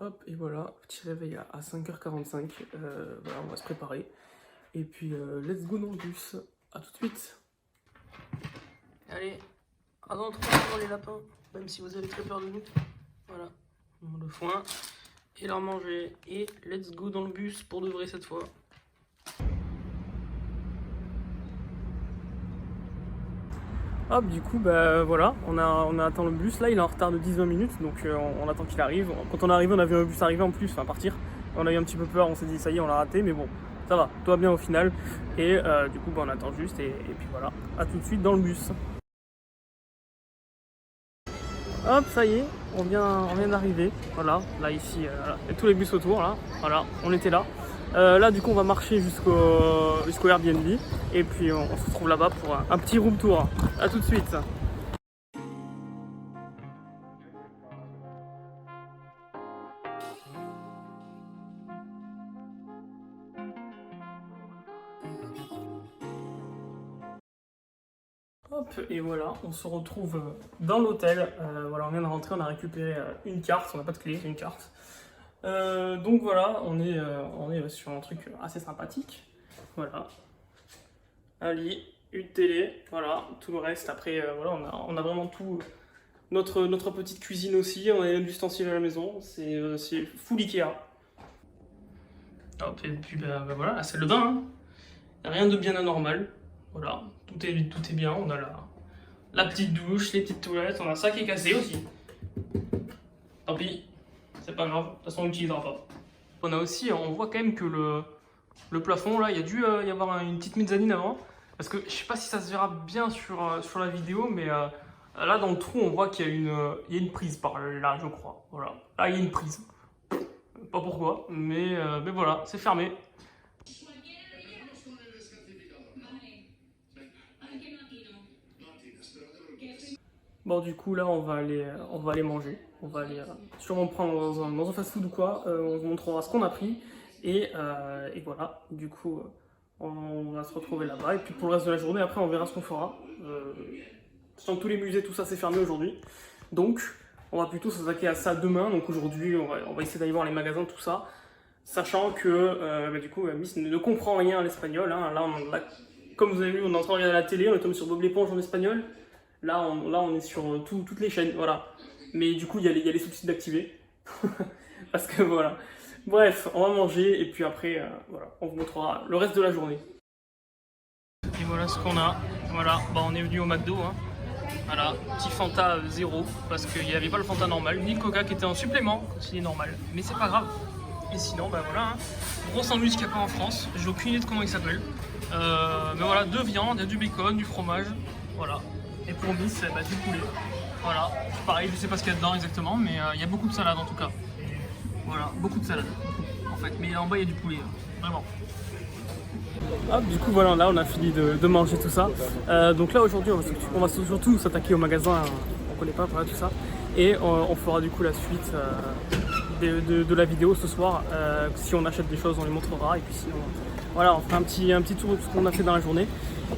Hop, et voilà, petit réveil à 5h45. Voilà, on va se préparer. Et puis, let's go dans le bus. À tout de suite. Allez, à dans 3 pour les lapins, même si vous avez très peur de nous. Voilà, le foin et leur manger. Et let's go dans le bus pour de vrai cette fois. Hop, du coup, bah voilà, on a atteint le bus. Là, il est en retard de 10-20 minutes, donc on attend qu'il arrive. Quand on est arrivé, on a vu un bus arriver en plus, enfin partir. On a eu un petit peu peur, on s'est dit ça y est, on l'a raté, mais bon, ça va, tout va bien au final. Et du coup, bah, on attend juste, et puis voilà, à tout de suite dans le bus. Hop, ça y est, on vient d'arriver. Voilà, là ici, voilà. Et tous les bus autour, là, voilà, on était là. Là, du coup, on va marcher jusqu'au Airbnb, et puis on se retrouve là-bas pour un petit room tour. À tout de suite. Hop, et voilà, on se retrouve dans l'hôtel. Voilà, on vient de rentrer, on a récupéré une carte, on n'a pas de clé, une carte. Donc voilà, on est sur un truc assez sympathique. Voilà, un lit, une télé, voilà, tout le reste. Après, voilà, on a vraiment tout. Notre petite cuisine aussi, on a même d'ustensiles à la maison, c'est full Ikea. Hop, et puis bah voilà, la salle de bain, hein. Rien de bien anormal. Voilà, tout est bien, on a la petite douche, les petites toilettes, on a ça qui est cassé aussi. Tant pis, c'est pas grave, de toute façon on l'utilisera pas. On a aussi, on voit quand même que le plafond là, il y a dû y avoir une petite mezzanine avant. Parce que je sais pas si ça se verra bien sur la vidéo, mais là dans le trou on voit qu'il y a il y a une prise par là, je crois. Voilà, là il y a une prise. Pas pourquoi, mais voilà, c'est fermé. Bon, du coup, là, on va aller manger. On va aller sûrement prendre dans un fast-food ou quoi. On vous montrera ce qu'on a pris. Et voilà, du coup, on va se retrouver là-bas. Et puis pour le reste de la journée, après, on verra ce qu'on fera. Sachant que tous les musées, tout ça, c'est fermé aujourd'hui. Donc, on va plutôt s'attaquer à ça demain. Donc aujourd'hui, on va essayer d'aller voir les magasins, tout ça. Sachant que, bah, du coup, Miss ne comprend rien à l'espagnol. Hein. Là, comme vous avez vu, on est en train de regarder la télé. On est tombé sur Bob l'éponge en espagnol. Là, on est sur toutes les chaînes, voilà. Mais du coup, il y a les sous-titres d'activer. Parce que voilà. Bref, on va manger et puis après, voilà, on vous montrera le reste de la journée. Et voilà ce qu'on a. Voilà, bah, on est venu au McDo. Hein. Voilà, petit Fanta zéro, parce qu'il n'y avait pas le Fanta normal, ni le Coca qui était en supplément, s'il est normal. Mais c'est pas grave. Et sinon, bah voilà, hein. Gros sandwich qu'il n'y a pas en France. J'ai aucune idée de comment il s'appelle. Mais voilà, deux viandes, il y a du bacon, du fromage. Voilà. Et pour Miss, bah, du poulet. Voilà. Pareil, je sais pas ce qu'il y a dedans exactement, mais il y a beaucoup de salade en tout cas. Voilà, beaucoup de salade. En fait, mais en bas il y a du poulet, vraiment. Hop, du coup voilà, là on a fini de manger tout ça. Donc là aujourd'hui on va surtout s'attaquer au magasin, on connaît pas, voilà tout ça. Et on fera du coup la suite de la vidéo ce soir. Si on achète des choses on les montrera et puis sinon voilà on fera un petit tour de ce qu'on a fait dans la journée.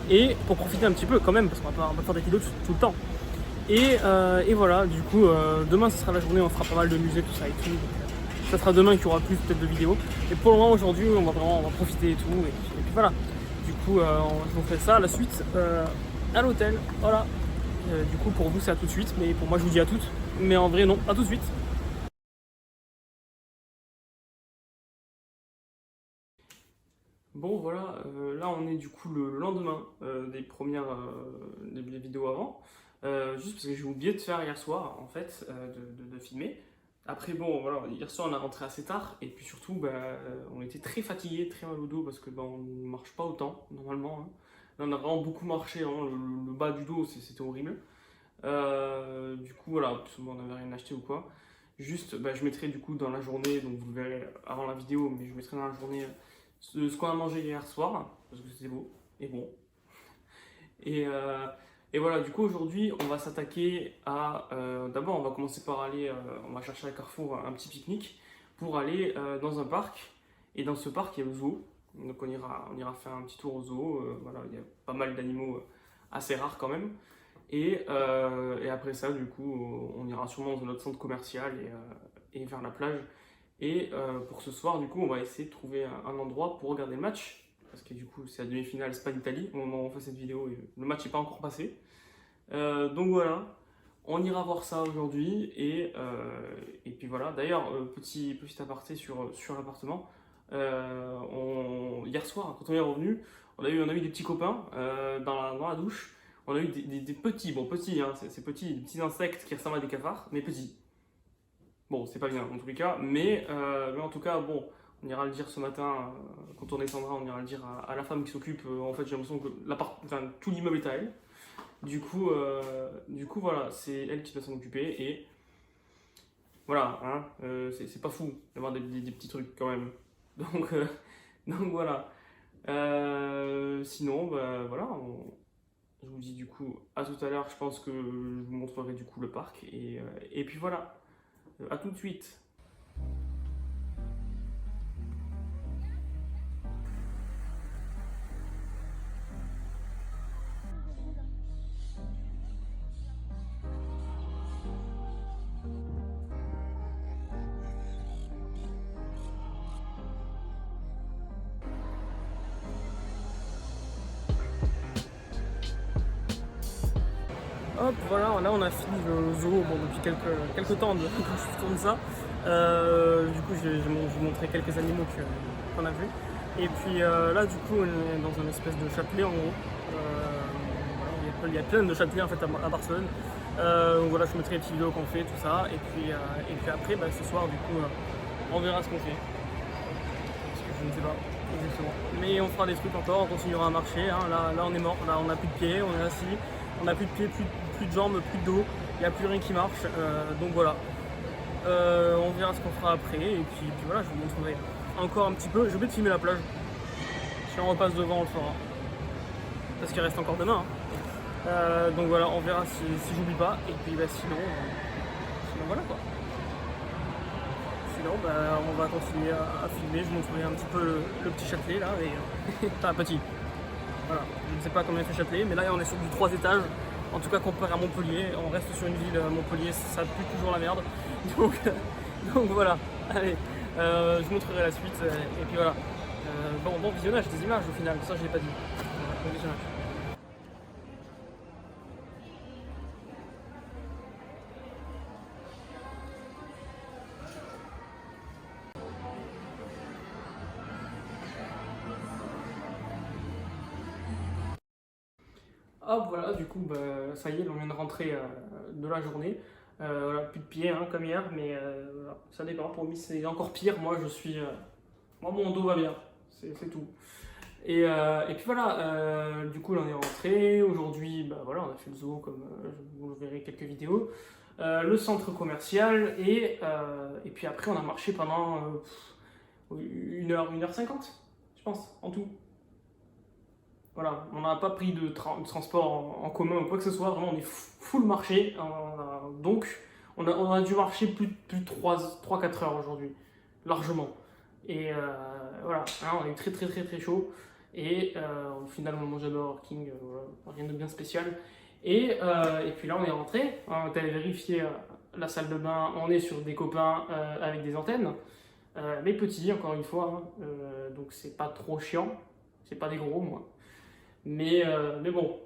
Et pour profiter un petit peu quand même, parce qu'on va pas faire des vidéos tout le temps. Et voilà, du coup demain ce sera la journée, on fera pas mal de musées, tout ça et tout. Donc, ça sera demain qu'il y aura plus peut-être de vidéos. Et pour le moment aujourd'hui on va profiter et tout. Et puis voilà. Du coup je vous fais ça, la suite à l'hôtel. Voilà. Du coup pour vous c'est à tout de suite, mais pour moi je vous dis à toutes. Mais en vrai non, à tout de suite. Bon voilà, là on est du coup le lendemain des premières des vidéos avant. Juste parce que j'ai oublié de faire hier soir en fait, de filmer. Après bon voilà, hier soir on a rentré assez tard et puis surtout bah, on était très fatigué, très mal au dos parce que bah, on ne marche pas autant normalement. Hein. Là on a vraiment beaucoup marché, hein, le bas du dos c'était horrible. Du coup voilà, parce que, bon, on n'avait rien acheté ou quoi. Juste bah, je mettrai du coup dans la journée, donc vous le verrez avant la vidéo, mais je mettrai dans la journée ce qu'on a mangé hier soir, parce que c'était beau et bon. Et, euh, et voilà, du coup aujourd'hui on va s'attaquer à... D'abord on va commencer par aller, on va chercher à Carrefour un petit pique-nique pour aller dans un parc. Et dans ce parc il y a le zoo, donc on ira faire un petit tour au zoo. Voilà, il y a pas mal d'animaux assez rares quand même. Et après ça du coup on ira sûrement dans notre centre commercial et vers la plage. Et pour ce soir, du coup, on va essayer de trouver un endroit pour regarder le match. Parce que du coup, c'est la demi-finale Espagne-Italie au moment où on fait cette vidéo et le match n'est pas encore passé. Donc voilà, on ira voir ça aujourd'hui et puis voilà. D'ailleurs, petit aparté sur l'appartement. Hier soir, quand on est revenu, on a eu des petits copains dans la douche. On a eu des petits, bon petits, hein, c'est petit, des petits insectes qui ressemblent à des cafards, mais petits. Bon, c'est pas bien en tous les cas, mais en tout cas, bon, on ira le dire ce matin, quand on descendra, on ira le dire à la femme qui s'occupe. En fait, j'ai l'impression que enfin, tout l'immeuble est à elle. Du coup, voilà, c'est elle qui doit s'en occuper et voilà, hein, c'est pas fou d'avoir des petits trucs quand même. Donc, donc voilà. Sinon, bah, voilà, je vous dis du coup à tout à l'heure. Je pense que je vous montrerai du coup le parc et puis voilà. À tout de suite. Hop, voilà, là on a fini le zoo bon, depuis quelques temps quand je tourne ça. Du coup, je vais vous montrer quelques animaux qu'on a vus. Et puis là, du coup, on est dans un espèce de châtelet en gros. Voilà, il y a plein de châtelets en fait à Barcelone. Donc voilà, je mettrai les petites vidéos qu'on fait, tout ça. Et puis après, bah, ce soir, du coup, on verra ce qu'on fait. Parce que je ne sais pas exactement. Mais on fera des trucs encore, on continuera à marcher. Hein. Là, on est mort, là, on n'a plus de pieds, on est assis. On n'a plus de pieds, plus de jambes, plus de dos, il n'y a plus rien qui marche. Donc voilà. On verra ce qu'on fera après. Et puis voilà, je vous montrerai encore un petit peu. J'ai oublié de filmer la plage. Si on repasse devant, on le fera. Parce qu'il reste encore demain. Hein. Donc voilà, on verra si j'oublie pas. Et puis bah, sinon voilà quoi. Sinon bah, on va continuer à filmer. Je vous montrerai un petit peu le petit Châtelet là. Enfin petit. Voilà. Je ne sais pas combien il fait Châtelet, mais là on est sur du 3 étages. En tout cas comparé à Montpellier, on reste sur une ville, Montpellier, ça pue toujours la merde. Donc voilà, allez, je vous montrerai la suite et puis voilà. Bon visionnage des images au final, ça je l'ai pas dit. Bon visionnage. Hop voilà, du coup bah, ça y est, on vient de rentrer de la journée. Voilà, plus de pieds hein, comme hier, mais voilà, ça dépend. Pour lui c'est encore pire, moi moi mon dos va bien, c'est tout. Et puis voilà, du coup là on est rentré. Aujourd'hui, bah voilà, on a fait le zoo comme vous verrez quelques vidéos. Le centre commercial et puis après on a marché pendant 1h50, je pense, en tout. Voilà, on n'a pas pris de transport en commun ou quoi que ce soit, vraiment on est full marché. Donc on a dû marcher plus de 3-4 heures aujourd'hui, largement. Et voilà, hein, on est très très très très chaud. Et au final on mange à Burger King, voilà, rien de bien spécial. Et puis là on est rentré, hein, on est allé vérifier la salle de bain, on est sur des copains avec des antennes. Mais petits encore une fois, hein, donc c'est pas trop chiant, c'est pas des gros moi. Mais bon.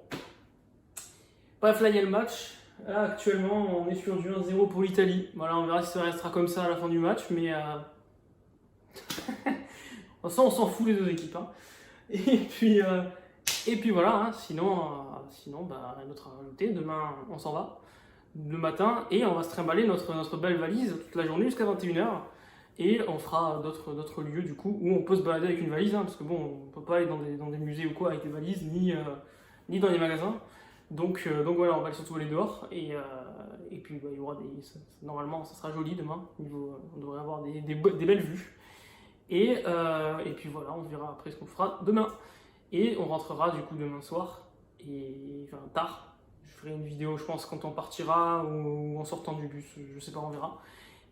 Bref, là il y a le match. Là, actuellement, on est sur du 1-0 pour l'Italie. Voilà, on verra si ça restera comme ça à la fin du match. Mais ça, on s'en fout les deux équipes. Hein. Et puis voilà, hein. Sinon bah, notre invité, demain on s'en va le matin et on va se trimballer notre belle valise toute la journée jusqu'à 21h. Et on fera d'autres lieux du coup où on peut se balader avec une valise, hein, parce que bon, on peut pas aller dans des musées ou quoi avec des valises, ni dans les magasins. Donc voilà, on va surtout aller dehors et puis bah, il y aura normalement ça sera joli demain. On devrait avoir des belles vues. Et puis voilà, on verra après ce qu'on fera demain. Et on rentrera du coup demain soir, enfin tard. Je ferai une vidéo, je pense, quand on partira ou en sortant du bus, je sais pas, on verra.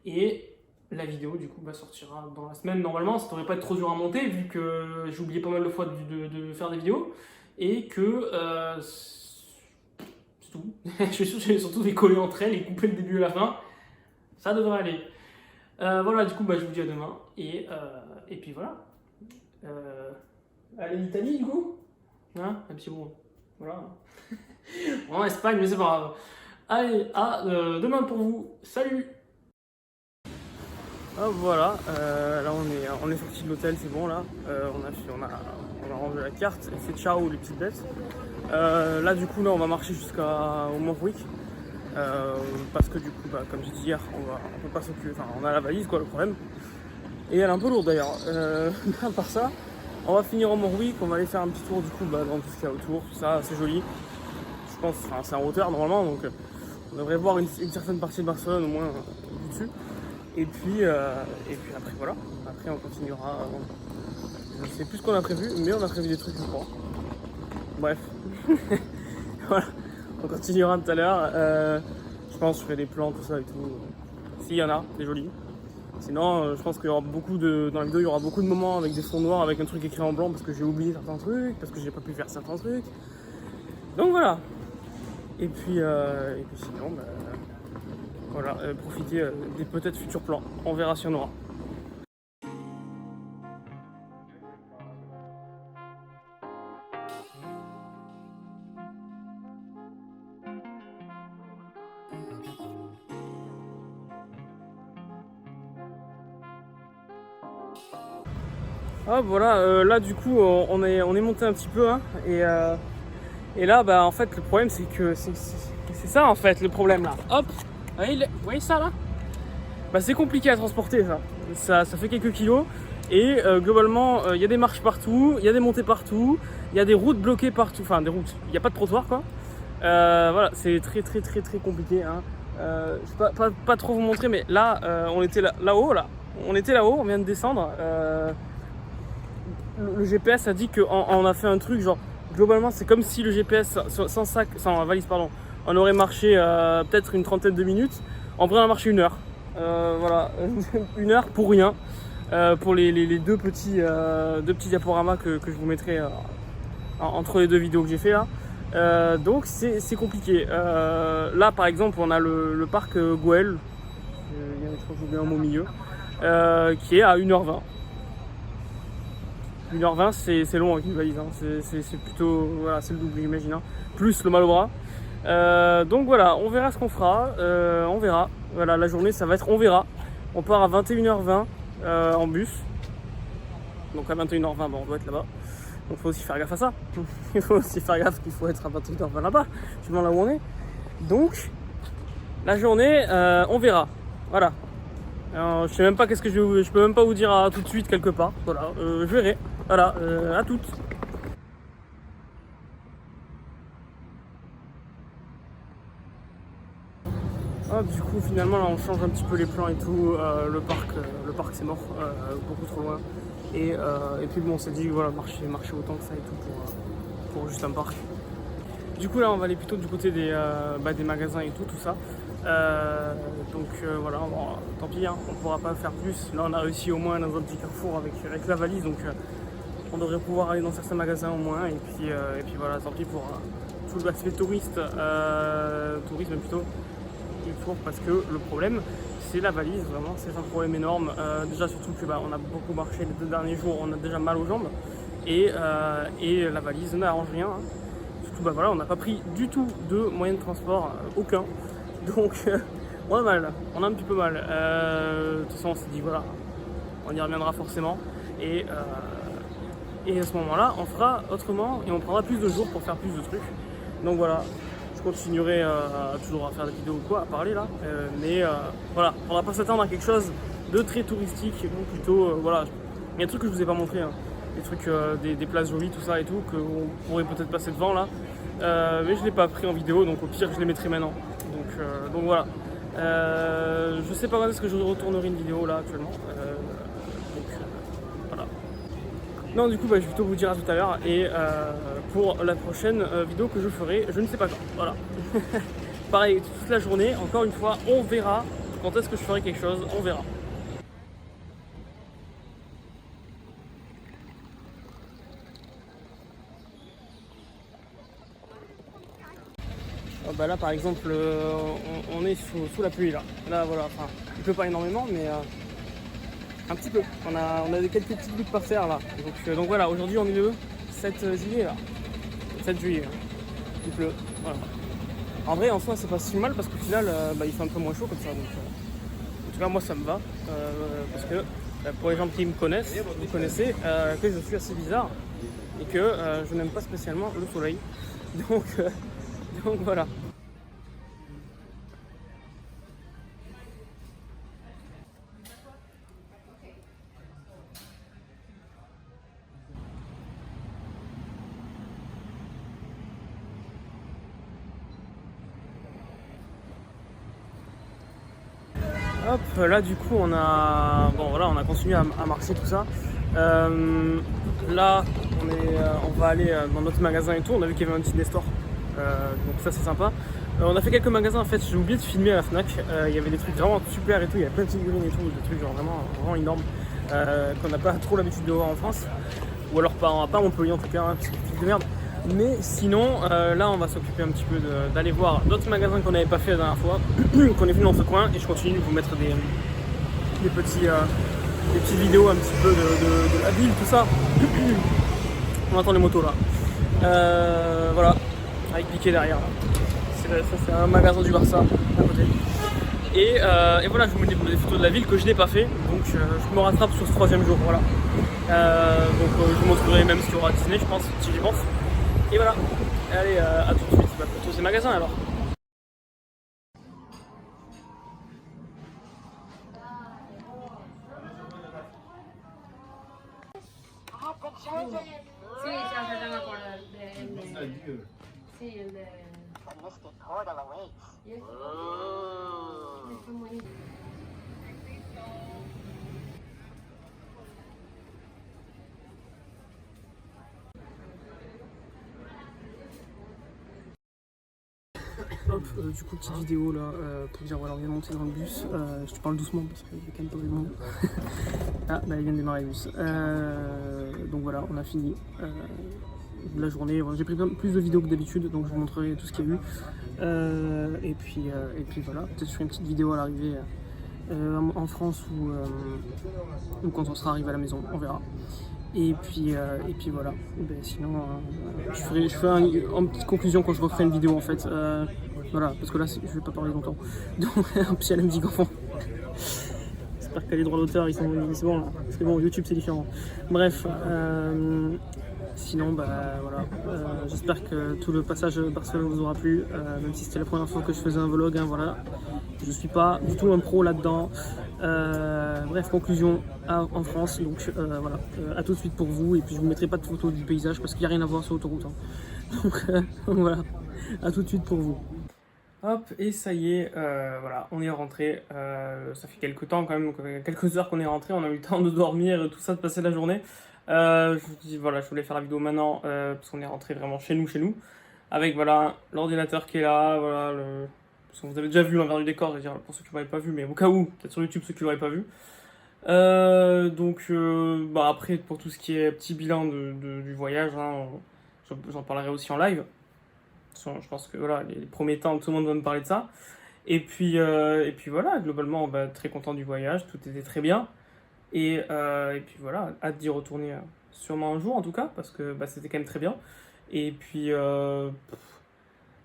Et la vidéo du coup sortira dans la semaine normalement. Ça devrait pas être trop dur à monter vu que j'ai oublié pas mal de fois de faire des vidéos et que c'est tout. Je suis sûr que j'ai surtout les coller entre elles et couper le début et la fin. Ça devrait aller. Voilà, du coup, je vous dis à demain. Et puis voilà. Allez, l'Italie, du coup. Hein, un petit bon. Voilà. En Espagne, mais c'est pas grave. Allez, à demain pour vous. Salut! Ah, voilà, là on est sorti de l'hôtel, c'est bon là. On a rangé la carte et c'est ciao les petites bêtes. Là du coup là on va marcher jusqu'au Montjuic. Parce que du coup comme j'ai dit hier, on peut pas s'occuper, enfin on a la valise quoi le problème. Et elle est un peu lourde d'ailleurs. À part ça, on va finir au Montjuic, on va aller faire un petit tour du coup dans tout ce qu'il y a autour, tout ça, c'est joli. Je pense, enfin c'est en hauteur normalement donc on devrait voir une certaine partie de Barcelone au moins du dessus. Et puis après voilà, après on continuera, je sais plus ce qu'on a prévu, mais on a prévu des trucs je crois. Bref, voilà, on continuera tout à l'heure, je pense que je ferai des plans, tout ça et tout, s'il y en a, des jolis. Sinon je pense qu'il y aura dans la vidéo il y aura beaucoup de moments avec des fonds noirs, avec un truc écrit en blanc parce que j'ai oublié certains trucs, parce que j'ai pas pu faire certains trucs. Donc voilà, et puis sinon voilà, profiter des peut-être futurs plans. On verra si on aura. Ah voilà, là du coup on est monté un petit peu hein, et là en fait le problème c'est que c'est ça en fait le problème là. Hop, vous voyez ça là? C'est compliqué à transporter ça fait quelques kilos et globalement il y a des marches partout, il y a des montées partout, il y a des routes bloquées partout, enfin des routes, il n'y a pas de trottoir quoi. Voilà, c'est très compliqué hein. Je vais pas trop vous montrer mais là on était là-haut là, on vient de descendre. Le GPS a dit qu'on a fait un truc genre globalement c'est comme si le GPS sans valise pardon, on aurait marché peut-être une trentaine de minutes. En vrai on a marché 1 heure. Voilà, 1 heure pour rien. Pour les deux petits diaporamas que je vous mettrai entre les deux vidéos que j'ai fait là. Donc c'est compliqué. Là par exemple on a le parc Güell, je crois que j'ai oublié un mot au milieu, qui est à 1h20. 1h20 c'est long avec une valise, hein. C'est plutôt, voilà, c'est le double j'imagine, hein. Plus le mal au bras. Donc voilà, on verra ce qu'on fera, on verra. Voilà, la journée ça va être on verra. On part à 21h20 en bus. Donc à 21h20 on doit être là-bas. Donc il faut aussi faire gaffe à ça. Il faut aussi faire gaffe qu'il faut être à 21h20 là-bas, tu vois là où on est. Donc la journée on verra. Voilà. Alors, je sais même pas je peux même pas vous dire à tout de suite quelque part. Voilà, je verrai. Voilà, à toutes. Ah, du coup finalement là on change un petit peu les plans et tout. Le parc c'est mort, beaucoup trop loin. Et puis bon on s'est dit voilà marcher autant que ça et tout pour juste un parc. Du coup là on va aller plutôt du côté des magasins et tout ça. Donc voilà, bon, tant pis, hein, on pourra pas faire plus. Là on a réussi au moins dans un petit carrefour avec la valise, donc on devrait pouvoir aller dans certains magasins au moins. Et puis voilà, tant pis pour tout l'aspect tourisme plutôt. Parce que le problème c'est la valise, vraiment c'est un problème énorme. Déjà surtout que on a beaucoup marché les 2 derniers jours, on a déjà mal aux jambes et la valise n'arrange rien. Hein. Surtout voilà, on n'a pas pris du tout de moyen de transport, aucun. Donc on a mal, on a un petit peu mal. De toute façon on s'est dit voilà, on y reviendra forcément et à ce moment-là on fera autrement et on prendra plus de jours pour faire plus de trucs. Donc voilà, je continuerai toujours à faire des vidéos ou quoi, à parler là, mais voilà, on va pas s'attendre à quelque chose de très touristique, ou plutôt voilà, il y a des trucs que je vous ai pas montré, hein. Des trucs, des places jolies, tout ça et tout, qu'on pourrait peut-être passer devant là, mais je l'ai pas pris en vidéo, donc au pire je les mettrai maintenant. Donc voilà, je sais pas quand est-ce que je retournerai une vidéo là actuellement, voilà. Non, du coup, je vais plutôt vous dire à tout à l'heure et pour la prochaine vidéo que je ferai, je ne sais pas quand. Voilà. Pareil, toute la journée, encore une fois, on verra quand est-ce que je ferai quelque chose, on verra. Là par exemple, on est sous la pluie là. Là voilà, enfin, il pleut pas énormément, mais Un petit peu. On a quelques petites gouttes par terre là. Donc voilà, aujourd'hui on est le 7 juillet là. Le 7 juillet. Il pleut. Voilà. En vrai, en soi, c'est pas si mal parce qu'au final, il fait un peu moins chaud comme ça. Donc, en tout cas, moi ça me va. Parce que pour les gens qui me connaissent, vous connaissez que je suis assez bizarre et que je n'aime pas spécialement le soleil. Donc, donc voilà. Hop, là du coup on a continué à marcher tout ça. Là on va aller dans notre magasin et tout. On a vu qu'il y avait un Disney Store, donc ça c'est sympa. On a fait quelques magasins en fait. J'ai oublié de filmer à la Fnac. Il y avait des trucs vraiment super et tout. Il y avait plein de figurines et tout, des trucs genre vraiment énormes qu'on n'a pas trop l'habitude de voir en France, ou alors pas à Montpellier en tout cas, hein, parce que c'est de merde. Mais sinon, là, on va s'occuper un petit peu d'aller voir d'autres magasins qu'on n'avait pas fait la dernière fois, qu'on est venu dans ce coin, et je continue de vous mettre des petites vidéos un petit peu de la ville, tout ça. On entend les motos là. Voilà, avec Piqué derrière. Ça, c'est un magasin du Barça à côté. Et voilà, je vous mets des photos de la ville que je n'ai pas fait, donc je me rattrape sur ce 3e jour. Voilà. Je vous montrerai même ce qu'il y aura à Disney, je pense, si j'y pense. Et voilà, allez, à tout de suite, pour tous ces magasins alors. Sí, ya me acuerdo sí, el de... The mystic portal awaits. Yes. Fue muy... Hop, du coup petite vidéo là pour dire voilà on vient de monter dans le bus. Je te parle doucement parce qu'il y a quand même pas du monde. Ah bah il vient de démarrer le bus. Donc voilà, on a fini la journée. J'ai pris plus de vidéos que d'habitude, donc je vous montrerai tout ce qu'il y a eu. Et puis voilà, peut-être je ferai une petite vidéo à l'arrivée en France ou quand on sera arrivé à la maison, on verra. Et puis voilà. Ben, sinon, je ferai en petite conclusion quand je referai une vidéo en fait. Voilà, parce que là je vais pas parler longtemps. Donc, un petit à la musique enfant. J'espère que les droits d'auteur ils sont bon là. Parce que bon, YouTube c'est différent. Bref, sinon, bah voilà. J'espère que tout le passage Barcelone vous aura plu. Même si c'était la première fois que je faisais un vlog, hein, voilà. Je suis pas du tout un pro là-dedans. Bref, conclusion en France. Donc voilà, à tout de suite pour vous. Et puis je vous mettrai pas de photos du paysage parce qu'il n'y a rien à voir sur l'autoroute. Hein. Donc voilà, à tout de suite pour vous. Hop, et ça y est, voilà, on est rentré. Ça fait quelques temps quand même, quelques heures qu'on est rentré. On a eu le temps de dormir et tout ça, de passer la journée. Je vous dis, voilà, je voulais faire la vidéo maintenant parce qu'on est rentré vraiment chez nous. Avec voilà l'ordinateur qui est là, voilà, parce que vous avez déjà vu l'envers du décor, je veux dire, pour ceux qui ne l'auraient pas vu, mais au cas où, peut-être sur YouTube, ceux qui ne l'auraient pas vu. Après, pour tout ce qui est petit bilan du voyage, hein, j'en parlerai aussi en live. Je pense que voilà, les premiers temps, tout le monde va me parler de ça. Et puis voilà, globalement, très content du voyage, tout était très bien. Et puis voilà, hâte d'y retourner sûrement un jour en tout cas, parce que c'était quand même très bien. Et puis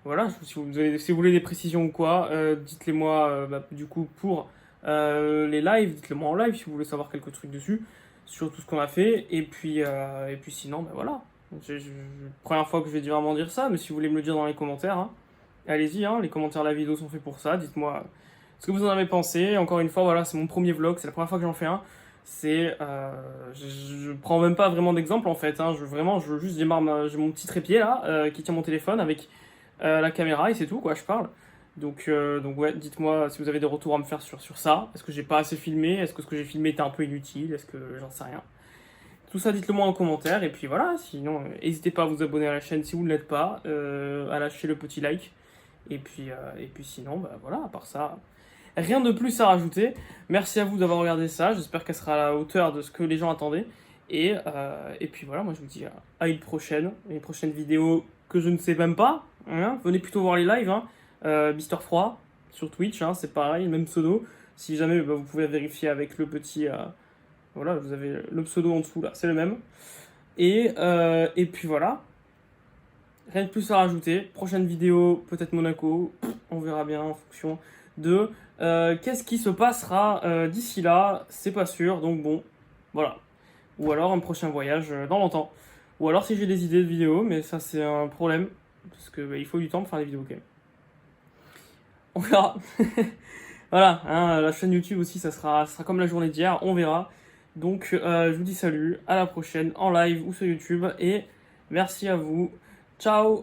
voilà, si vous voulez des précisions ou quoi, dites-les moi du coup pour les lives, dites-le moi en live si vous voulez savoir quelques trucs dessus, sur tout ce qu'on a fait. Et puis sinon, voilà. Première fois que je vais vraiment dire ça, mais si vous voulez me le dire dans les commentaires, hein, allez-y, hein, les commentaires de la vidéo sont faits pour ça. Dites-moi ce que vous en avez pensé. Encore une fois, voilà, c'est mon premier vlog, c'est la première fois que j'en fais un. Je prends même pas vraiment d'exemple en fait, hein. J'ai mon petit trépied là qui tient mon téléphone avec la caméra et c'est tout quoi, je parle. Donc ouais, dites-moi si vous avez des retours à me faire sur ça. Est-ce que j'ai pas assez filmé? Est-ce que ce que j'ai filmé était un peu inutile? Est-ce que j'en sais rien? Tout ça, dites-le moi en commentaire. Et puis voilà, sinon, n'hésitez pas à vous abonner à la chaîne si vous ne l'êtes pas, à lâcher le petit like. Et puis sinon, voilà, à part ça, rien de plus à rajouter. Merci à vous d'avoir regardé ça. J'espère qu'elle sera à la hauteur de ce que les gens attendaient. Et puis voilà, moi je vous dis à une prochaine vidéo que je ne sais même pas. Hein. Venez plutôt voir les lives. Hein. Mister Froid sur Twitch, hein, c'est pareil, même pseudo. Si jamais vous pouvez vérifier avec le petit Voilà, vous avez le pseudo en dessous là, c'est le même. Et puis voilà. Rien de plus à rajouter. Prochaine vidéo, peut-être Monaco. On verra bien en fonction de qu'est-ce qui se passera d'ici là. C'est pas sûr, donc bon, voilà. Ou alors un prochain voyage dans longtemps. Ou alors si j'ai des idées de vidéos, mais ça c'est un problème. Parce que il faut du temps pour faire des vidéos quand même. On verra. Voilà, hein, la chaîne YouTube aussi, ça sera comme la journée d'hier, on verra. Donc je vous dis salut, à la prochaine en live ou sur YouTube et merci à vous. Ciao!